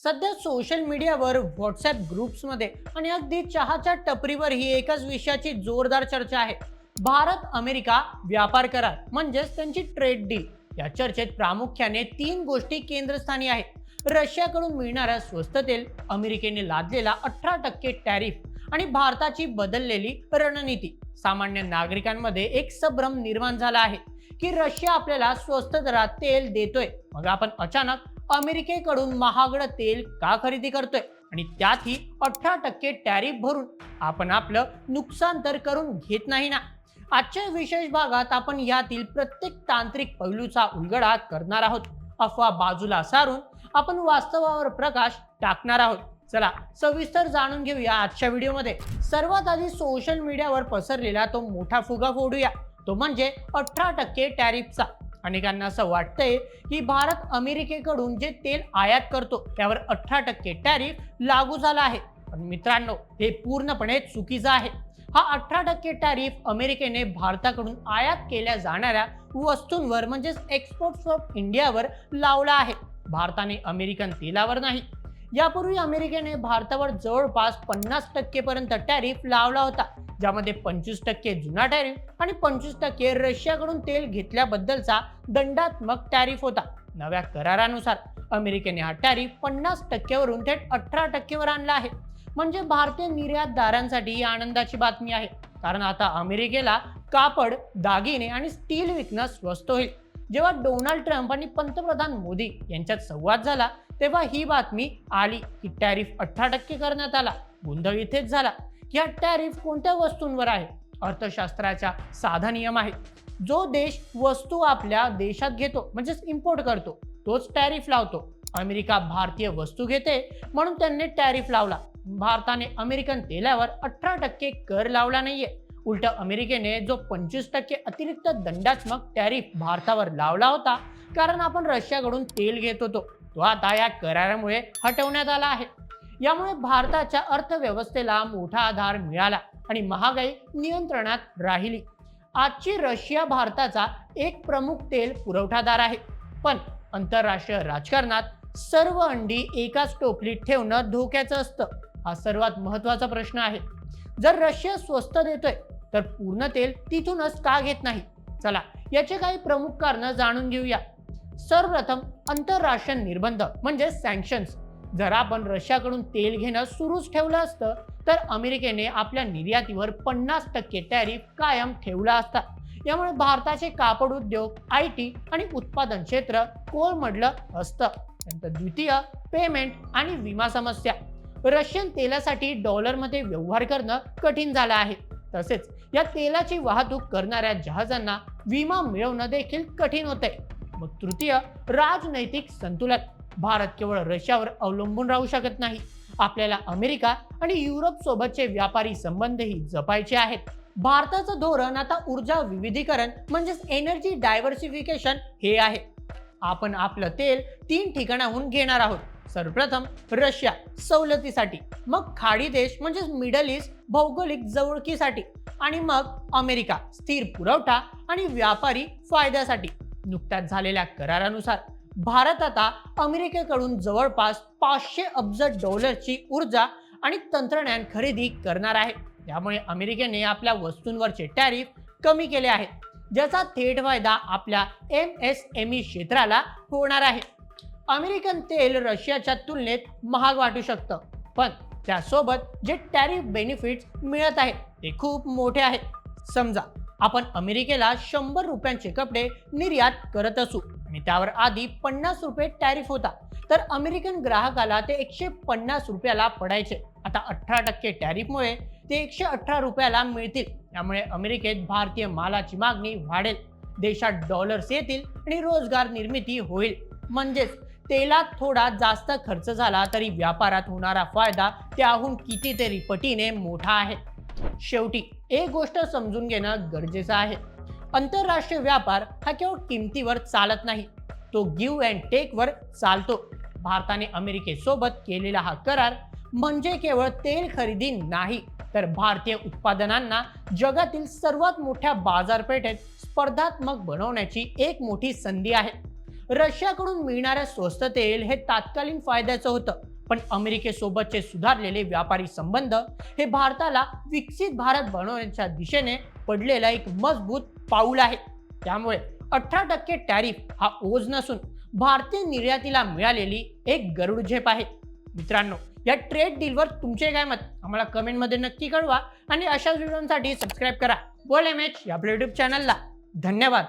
सध्या सोशल मीडियावर व्हॉट्सअप ग्रुप्समध्ये आणि अगदी चहाच्या टपरीवर ही एकाच विषयाची जोरदार चर्चा आहे. भारत अमेरिका व्यापार करार म्हणजेच त्यांची ट्रेड डील. या चर्चेत प्रामुख्याने तीन गोष्टी केंद्रस्थानी आहेत: रशियाकडून मिळणाऱ्या स्वस्त तेल, अमेरिकेने लादलेला 18% टॅरिफ आणि भारताची बदललेली रणनीती. सामान्य नागरिकांमध्ये एक संभ्रम निर्माण झाला आहे की रशिया आपल्याला स्वस्त दरात तेल देतोय, मग आपण अचानक अमेरिकेकडून महागडं तेल का खरेदी करतोय आणि त्यातही 18% टॅरिफ भरून आपण आपलं नुकसान तर करून घेत नाही ना. आजच्या विशेष भागात आपण यातील प्रत्येक तांत्रिक पैलूचा उलगडा करणार आहोत. अफवा बाजूला सारून आपण वास्तवावर प्रकाश टाकणार आहोत. चला सविस्तर जाणून घेऊया आजच्या व्हिडिओमध्ये. सर्वात आधी सोशल मीडियावर पसरलेला तो मोठा फुगा फोडूया, तो म्हणजे 18% टॅरिफचा. अनेकांना असं वाटतंय की भारत अमेरिकेकडून जे तेल आयात करतो त्यावर 18% टॅरिफ लागू झाला आहे. पण मित्रांनो, हे पूर्णपणे चुकीचं आहे. हा 18% टॅरिफ अमेरिकेने भारताकडून आयात केल्या जाणाऱ्या वस्तूंवर म्हणजेच एक्सपोर्ट्स ऑफ इंडियावर लावला आहे, भारताने अमेरिकन तेलावर नाही. यापूर्वी अमेरिकेने भारतावर जवळपास 50% पर्यंत टॅरिफ लावला होता, ज्यामध्ये 25% जुना टॅरिफ आणि 25% रशियाकडून तेल घेतल्याबद्दलचा दंडात्मक टॅरिफ होता. नव्या करारानुसार अमेरिकेने हा टॅरिफ 50% वरून थेट 18% वर आणला आहे. म्हणजे भारतीय निर्यातदारांसाठी ही आनंदाची बातमी आहे, कारण आता अमेरिकेला कापड, दागिने आणि स्टील विकणं स्वस्त होईल. जेव्हा डोनाल्ड ट्रम्प आणि पंतप्रधान मोदी यांच्यात संवाद झाला तेव्हा ही बातमी आली की टॅरिफ 18% करण्यात आला. गोंधळ इथेच झाला की हा टॅरिफ कोणत्या वस्तूंवर आहे. अर्थशास्त्राचा साधा नियम आहे: जो देश वस्तू आपल्या देशात घेतो म्हणजेच इम्पोर्ट करतो तोच टॅरिफ लावतो. अमेरिका भारतीय वस्तू घेते म्हणून त्यांनी टॅरिफ लावला. भारताने अमेरिकन तेलावर 18% कर लावला नाहीये. उलट अमेरिकेने जो 25% अतिरिक्त दंडात्मक टॅरिफ भारतावर लावला होता, कारण आपण रशियाकडून तेल घेत होतो, तो आता या करारामुळे हटवण्यात आला आहे. यामुळे भारताच्या अर्थव्यवस्थेला मोठा आधार मिळाला आणि महागाई नियंत्रणात राहिली. आजची रशिया भारताचा एक प्रमुख तेल पुरवठादार आहे, पण आंतरराष्ट्रीय राजकारणात सर्व अंडी एकाच टोपलीत ठेवणं धोक्याचं असतं. हा सर्वात महत्त्वाचा प्रश्न आहे. जर रशिया स्वस्त देतोय तर पूर्ण तेल तिथूनच का घेत नाही? चला याचे काही प्रमुख कारण जाणून घेऊया. सर्वप्रथम आंतरराष्ट्रीय निर्बंध म्हणजे सँक्शन्स. जर आपण रशियाकडून तेल घेणं सुरूच ठेवलं असतं तर अमेरिकेने आपल्या निर्यातीवर 50% टॅरिफ कायम ठेवला असता. यामुळे भारताचे कापड उद्योग, IT आणि उत्पादन क्षेत्र कोलमडलं असतं. नंतर द्वितीय, पेमेंट आणि विमा समस्या. रशियन तेलासाठी डॉलरमध्ये व्यवहार करणं कठीण झालं आहे. तसेच या तेलाची वाहतूक करणाऱ्या जहाजांना विमा मिळवणं देखील कठीण होते. मग तृतीय, राजनैतिक संतुलन. भारत केवळ रशियावर अवलंबून राहू शकत नाही. आपल्याला अमेरिका आणि युरोप सोबतचे व्यापारी संबंधही जपायचे आहेत. भारताचं धोरण आता ऊर्जा विविधीकरण म्हणजेच एनर्जी डायव्हर्सिफिकेशन हे आहे. आपण आपलं तेल 3 ठिकाणाहून घेणार आहोत. सर्वप्रथम रशिया सवलतीसाठी, मग खाडी देश म्हणजेच मिडल ईस्ट भौगोलिक जवळकीसाठी आणि मग अमेरिका स्थिर पुरवठा आणि व्यापारी फायद्यासाठी. नुकत्याच झालेल्या करारानुसार भारत आता अमेरिकेकडून जवळपास 500 अब्ज डॉलरची ऊर्जा आणि तंत्रज्ञान खरेदी करणार आहे. त्यामुळे अमेरिकेने आपल्या वस्तूंवरचे टॅरिफ कमी केले आहेत, ज्याचा थेट फायदा आपल्या MSME क्षेत्राला होणार आहे. अमेरिकन तेल रशियाच्या तुलनेत महाग वाटू शकतं, पण त्यासोबत जे टॅरिफ बेनिफिट्स मिळत आहेत ते खूप मोठे आहेत. समजा आपण अमेरिकेला 100 रुपयांचे कपडे निर्यात करत असू आणि त्यावर आधी 50 रुपये टॅरिफ होता, तर अमेरिकन ग्राहकाला ते 150 रुपयाला पडायचे. आता 18% टॅरिफमुळे ते 118 रुपयाला मिळतील. त्यामुळे अमेरिकेत भारतीय मालाची मागणी वाढेल, देशात डॉलर्स येतील आणि रोजगार निर्मिती होईल. म्हणजेच तेलात थोडा जास्त खर्च झाला तरी व्यापारात होणारा फायदा त्याहून कितीतरी पटीने मोठा आहे. शेवटी एक गोष्ट समजून घेणं गरजेचं आहे: आंतरराष्ट्रीय व्यापार हा केवळ किमतीवर चालत नाही, तो गिव्ह अँड टेक वर चालतो. भारताने अमेरिकेसोबत केलेला हा करार म्हणजे केवळ तेल खरेदी नाही, तर भारतीय उत्पादनांना जगातील सर्वात मोठ्या बाजारपेठेत स्पर्धात्मक बनवण्याची एक मोठी संधी आहे. रशियाकडून मिळणाऱ्या स्वस्त तेल हे तात्कालीन फायद्याचं होतं, पण अमेरिकेसोबतचे सुधारलेले व्यापारी संबंध हे भारताला विकसित भारत बनवण्याच्या दिशेने पडलेला एक मजबूत पाऊल आहे. त्यामुळे 18% टॅरिफ हा ओझ नसून भारतीय निर्यातीला मिळालेली एक गरुड झेप आहे. मित्रांनो, या ट्रेड डीलवर तुमचे काय मत आम्हाला कमेंटमध्ये नक्की कळवा आणि अशाच व्हिडिओसाठी सबस्क्राईब करा वर्ल्ड एमएच या आपल्या YouTube चॅनलला. धन्यवाद.